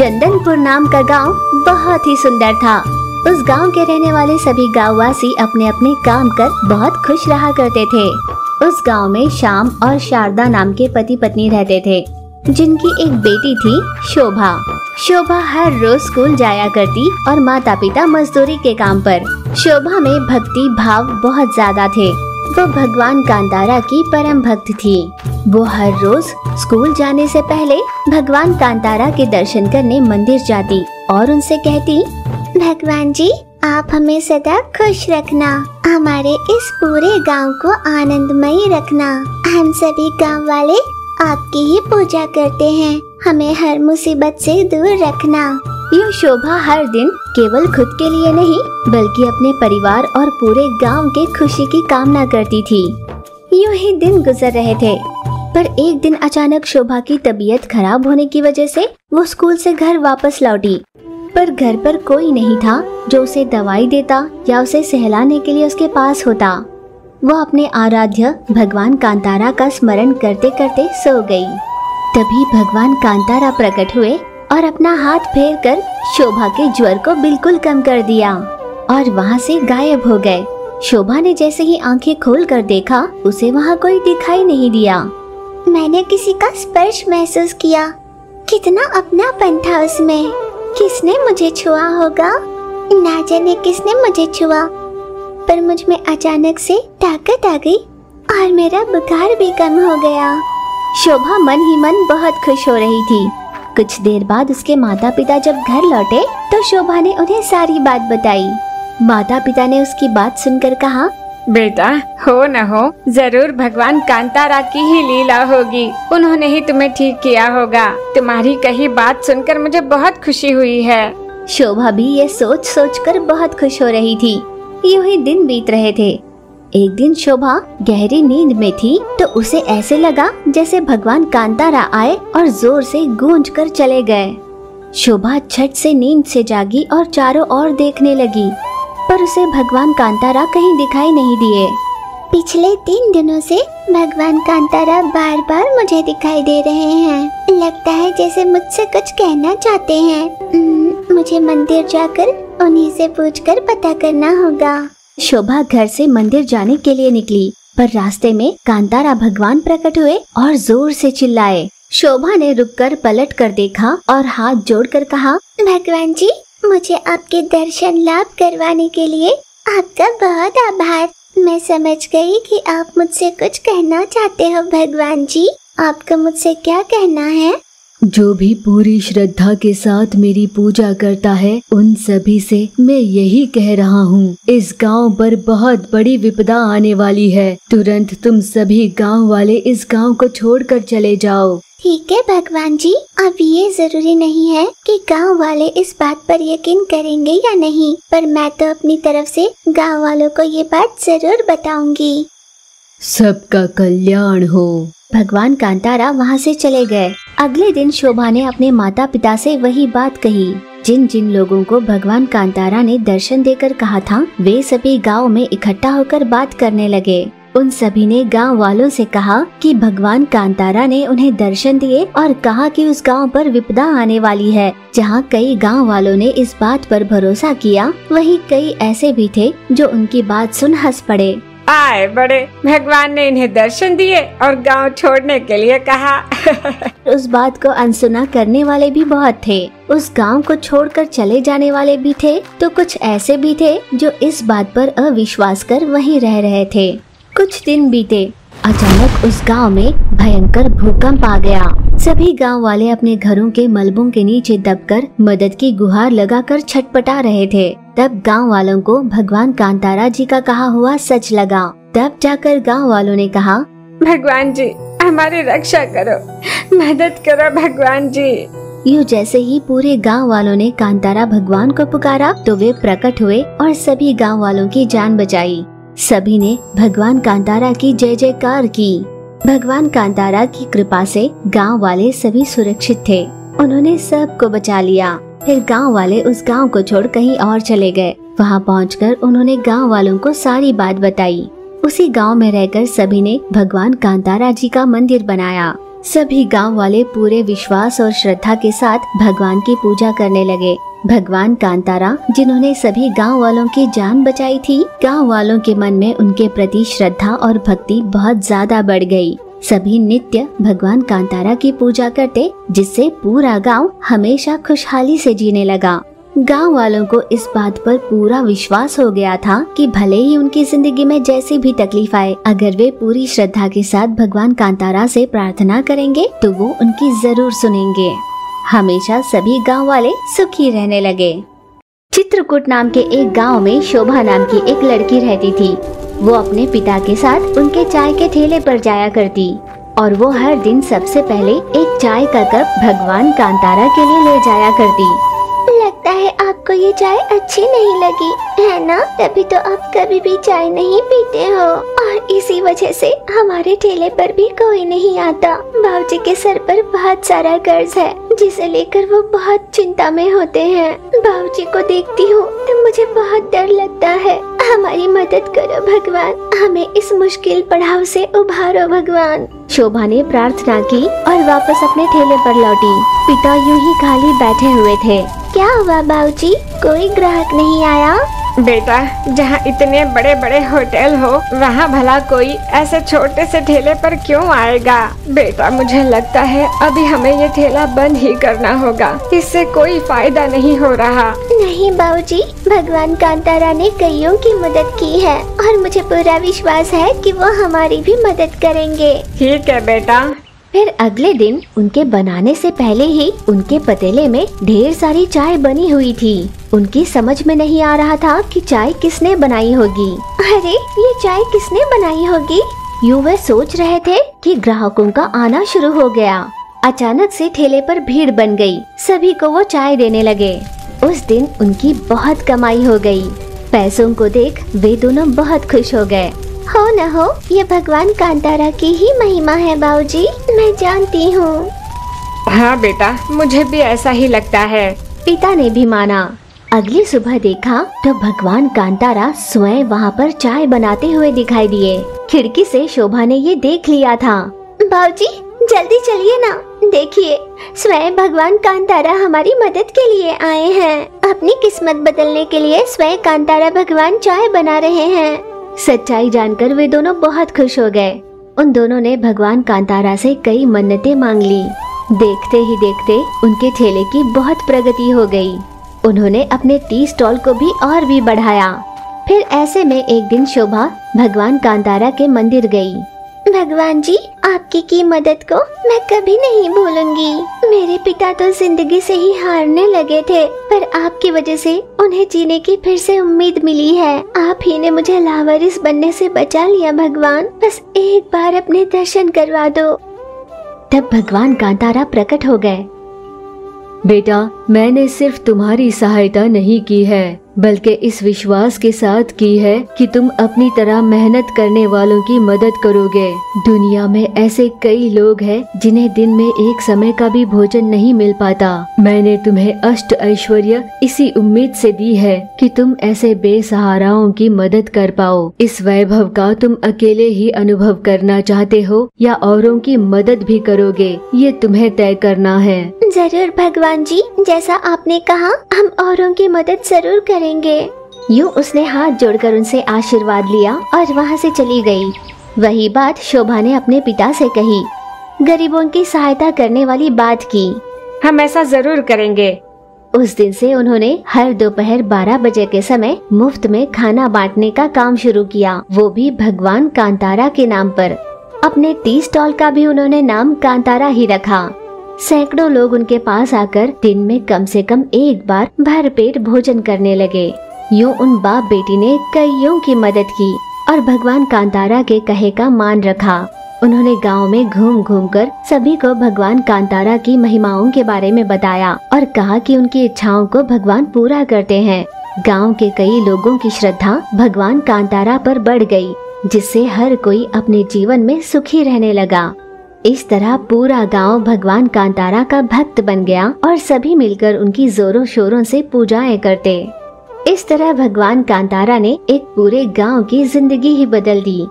चंदनपुर नाम का गांव बहुत ही सुंदर था। उस गांव के रहने वाले सभी गांववासी अपने अपने काम कर बहुत खुश रहा करते थे। उस गांव में श्याम और शारदा नाम के पति पत्नी रहते थे, जिनकी एक बेटी थी शोभा। शोभा हर रोज स्कूल जाया करती और माता पिता मजदूरी के काम पर। शोभा में भक्ति भाव बहुत ज्यादा थे। वो भगवान कांतारा की परम भक्त थी। वो हर रोज स्कूल जाने से पहले भगवान कांतारा के दर्शन करने मंदिर जाती और उनसे कहती, भगवान जी आप हमें सदा खुश रखना, हमारे इस पूरे गांव को आनंदमयी रखना। हम सभी गांव वाले आपकी ही पूजा करते हैं, हमें हर मुसीबत से दूर रखना। यूँ शोभा हर दिन केवल खुद के लिए नहीं बल्कि अपने परिवार और पूरे गांव के खुशी की कामना करती थी। यूँ ही दिन गुजर रहे थे, पर एक दिन अचानक शोभा की तबीयत खराब होने की वजह से वो स्कूल से घर वापस लौटी। पर घर पर कोई नहीं था जो उसे दवाई देता या उसे सहलाने के लिए उसके पास होता। वो अपने आराध्य भगवान कांतारा का स्मरण करते करते सो गई। तभी भगवान कांतारा प्रकट हुए और अपना हाथ फेर कर शोभा के ज्वर को बिल्कुल कम कर दिया और वहाँ से गायब हो गए। शोभा ने जैसे ही आंखें खोल कर देखा, उसे वहाँ कोई दिखाई नहीं दिया। मैंने किसी का स्पर्श महसूस किया, कितना अपनापन था उसमें। किसने मुझे छुआ होगा? ना जाने किसने मुझे छुआ, पर मुझ में अचानक से ताकत आ गई और मेरा बुखार भी कम हो गया। शोभा मन ही मन बहुत खुश हो रही थी। कुछ देर बाद उसके माता पिता जब घर लौटे तो शोभा ने उन्हें सारी बात बताई। माता पिता ने उसकी बात सुनकर कहा, बेटा हो न हो जरूर भगवान कांतारा की ही लीला होगी, उन्होंने ही तुम्हें ठीक किया होगा। तुम्हारी कही बात सुनकर मुझे बहुत खुशी हुई है। शोभा भी ये सोच सोच कर बहुत खुश हो रही थी। यूं ही दिन बीत रहे थे। एक दिन शोभा गहरी नींद में थी तो उसे ऐसे लगा जैसे भगवान कांतारा आए और जोर से गूंज कर चले गए। शोभा झट से नींद से जागी और चारों ओर देखने लगी, पर उसे भगवान कांतारा कहीं दिखाई नहीं दिए। पिछले 3 दिनों से भगवान कांतारा बार बार मुझे दिखाई दे रहे हैं। लगता है जैसे मुझसे कुछ कहना चाहते हैं। मुझे मंदिर जाकर उन्हीं से पूछकर पता करना होगा। शोभा घर से मंदिर जाने के लिए निकली, पर रास्ते में कांतारा भगवान प्रकट हुए और जोर से चिल्लाए। शोभा ने रुककर पलट कर देखा और हाथ जोड़कर कहा, भगवान जी मुझे आपके दर्शन लाभ करवाने के लिए आपका बहुत आभार। मैं समझ गई कि आप मुझसे कुछ कहना चाहते हो। भगवान जी आपको मुझसे क्या कहना है? जो भी पूरी श्रद्धा के साथ मेरी पूजा करता है उन सभी से मैं यही कह रहा हूँ, इस गांव पर बहुत बड़ी विपदा आने वाली है। तुरंत तुम सभी गांव वाले इस गांव को छोड़कर चले जाओ। ठीक है भगवान जी, अब ये जरूरी नहीं है कि गांव वाले इस बात पर यकीन करेंगे या नहीं, पर मैं तो अपनी तरफ से गांव वालों को ये बात जरूर बताऊंगी। सबका कल्याण हो। भगवान कांतारा वहाँ से चले गए। अगले दिन शोभा ने अपने माता पिता से वही बात कही। जिन जिन लोगों को भगवान कांतारा ने दर्शन देकर कहा था, वे सभी गांव में इकट्ठा होकर बात करने लगे। उन सभी ने गांव वालों से कहा कि भगवान कांतारा ने उन्हें दर्शन दिए और कहा कि उस गांव पर विपदा आने वाली है। जहां कई गांव वालों ने इस बात पर भरोसा किया, वहीं कई ऐसे भी थे जो उनकी बात सुन हंस पड़े। आए बड़े, भगवान ने इन्हें दर्शन दिए और गांव छोड़ने के लिए कहा। उस बात को अनसुना करने वाले भी बहुत थे। उस गांव को छोड़कर चले जाने वाले भी थे, तो कुछ ऐसे भी थे जो इस बात पर अविश्वास कर वहीं रह रहे थे। कुछ दिन बीते। अचानक उस गांव में भयंकर भूकंप आ गया। सभी गांव वाले अपने घरों के मलबों के नीचे दबकर मदद की गुहार लगाकर छटपटा रहे थे। तब गांव वालों को भगवान कांतारा जी का कहा हुआ सच लगा। तब जाकर गांव वालों ने कहा, भगवान जी हमारी रक्षा करो, मदद करो भगवान जी। यूँ जैसे ही पूरे गांव वालों ने कांतारा भगवान को पुकारा तो वे प्रकट हुए और सभी गांव वालों की जान बचाई। सभी ने भगवान कांतारा की जय जयकार की। भगवान कांतारा की कृपा से गांव वाले सभी सुरक्षित थे। उन्होंने सबको बचा लिया। फिर गांव वाले उस गांव को छोड़ कहीं और चले गए। वहां पहुंचकर उन्होंने गांव वालों को सारी बात बताई। उसी गांव में रहकर सभी ने भगवान कांतारा जी का मंदिर बनाया। सभी गांव वाले पूरे विश्वास और श्रद्धा के साथ भगवान की पूजा करने लगे। भगवान कांतारा, जिन्होंने सभी गांव वालों की जान बचाई थी, गांव वालों के मन में उनके प्रति श्रद्धा और भक्ति बहुत ज्यादा बढ़ गई। सभी नित्य भगवान कांतारा की पूजा करते, जिससे पूरा गांव हमेशा खुशहाली से जीने लगा। गांव वालों को इस बात पर पूरा विश्वास हो गया था कि भले ही उनकी जिंदगी में जैसी भी तकलीफ आए, अगर वे पूरी श्रद्धा के साथ भगवान कांतारा से प्रार्थना करेंगे तो वो उनकी जरूर सुनेंगे। हमेशा सभी गांव वाले सुखी रहने लगे। चित्रकूट नाम के एक गांव में शोभा नाम की एक लड़की रहती थी। वो अपने पिता के साथ उनके चाय के ठेले पर जाया करती और वो हर दिन सबसे पहले एक चाय का कप भगवान कांतारा के लिए ले जाया करती। लगता है आपको ये चाय अच्छी नहीं लगी, है ना? तभी तो आप कभी भी चाय नहीं पीते हो और इसी वजह से हमारे ठेले पर भी कोई नहीं आता। बाबूजी के सर पर बहुत सारा कर्ज है, जिसे लेकर वो बहुत चिंता में होते हैं। बाबूजी को देखती हूँ तो मुझे बहुत डर लगता है। हमारी मदद करो भगवान, हमें इस मुश्किल पड़ाव से उभारो भगवान। शोभा ने प्रार्थना की और वापस अपने ठेले पर लौटी। पिता यूं ही खाली बैठे हुए थे। क्या हुआ बाबूजी, कोई ग्राहक नहीं आया? बेटा, जहाँ इतने बड़े बड़े होटल हो, वहाँ भला कोई ऐसे छोटे से ठेले पर क्यों आएगा? बेटा, मुझे लगता है अभी हमें ये ठेला बंद ही करना होगा, इससे कोई फायदा नहीं हो रहा। नहीं बाबूजी, भगवान कांतारा ने कईयों की मदद की है और मुझे पूरा विश्वास है कि वो हमारी भी मदद करेंगे। ठीक है बेटा। फिर अगले दिन उनके बनाने से पहले ही उनके पतीले में ढेर सारी चाय बनी हुई थी। उनकी समझ में नहीं आ रहा था कि चाय किसने बनाई होगी। अरे, ये चाय किसने बनाई होगी? यूं वे सोच रहे थे कि ग्राहकों का आना शुरू हो गया। अचानक से ठेले पर भीड़ बन गई। सभी को वो चाय देने लगे। उस दिन उनकी बहुत कमाई हो गई। पैसों को देख वे दोनों बहुत खुश हो गए। हो न हो, ये भगवान कांतारा की ही महिमा है बाबूजी, मैं जानती हूँ। हाँ बेटा, मुझे भी ऐसा ही लगता है। पिता ने भी माना। अगली सुबह देखा तो भगवान कांतारा स्वयं वहाँ पर चाय बनाते हुए दिखाई दिए। खिड़की से शोभा ने ये देख लिया था। बाबूजी, जल्दी चलिए ना, देखिए स्वयं भगवान कांतारा हमारी मदद के लिए आए हैं। अपनी किस्मत बदलने के लिए स्वयं कांतारा भगवान चाय बना रहे हैं। सच्चाई जानकर वे दोनों बहुत खुश हो गए। उन दोनों ने भगवान कांतारा से कई मन्नतें मांग ली। देखते ही देखते उनके ठेले की बहुत प्रगति हो गई। उन्होंने अपने टी स्टॉल को भी और भी बढ़ाया। फिर ऐसे में एक दिन शोभा भगवान कांतारा के मंदिर गई। भगवान जी, आपकी की मदद को मैं कभी नहीं भूलूंगी। मेरे पिता तो जिंदगी से ही हारने लगे थे, पर आपकी वजह से उन्हें जीने की फिर से उम्मीद मिली है। आप ही ने मुझे लावारिस बनने से बचा लिया भगवान, बस एक बार अपने दर्शन करवा दो। तब भगवान कांतारा प्रकट हो गए। बेटा, मैंने सिर्फ तुम्हारी सहायता नहीं की है, बल्कि इस विश्वास के साथ की है कि तुम अपनी तरह मेहनत करने वालों की मदद करोगे। दुनिया में ऐसे कई लोग हैं जिन्हें दिन में एक समय का भी भोजन नहीं मिल पाता। मैंने तुम्हें अष्ट ऐश्वर्य इसी उम्मीद से दी है कि तुम ऐसे बेसहाराओं की मदद कर पाओ। इस वैभव का तुम अकेले ही अनुभव करना चाहते हो या औरों की मदद भी करोगे, ये तुम्हें तय करना है। जरूर भगवान जी, जैसा आपने कहा हम औरों की मदद जरूर करेंगे। यूं उसने हाथ जोड़कर उनसे आशीर्वाद लिया और वहाँ से चली गई। वही बात शोभा ने अपने पिता से कही। गरीबों की सहायता करने वाली बात की। हम ऐसा जरूर करेंगे। उस दिन से उन्होंने हर दोपहर 12 बजे के समय मुफ्त में खाना बांटने का काम शुरू किया, वो भी भगवान कांतारा के नाम पर। अपने टी स्टॉल का भी उन्होंने नाम कांतारा ही रखा। सैकड़ों लोग उनके पास आकर दिन में कम से कम एक बार भरपेट भोजन करने लगे। यूं उन बाप बेटी ने कईयों की मदद की और भगवान कांतारा के कहे का मान रखा। उन्होंने गांव में घूम घूम कर सभी को भगवान कांतारा की महिमाओं के बारे में बताया और कहा कि उनकी इच्छाओं को भगवान पूरा करते हैं। गांव के कई लोगों की श्रद्धा भगवान कांतारा पर बढ़ गई, जिससे हर कोई अपने जीवन में सुखी रहने लगा। इस तरह पूरा गांव भगवान कांतारा का भक्त बन गया और सभी मिलकर उनकी जोरों शोरों से पूजाएं करते। इस तरह भगवान कांतारा ने एक पूरे गांव की जिंदगी ही बदल दी।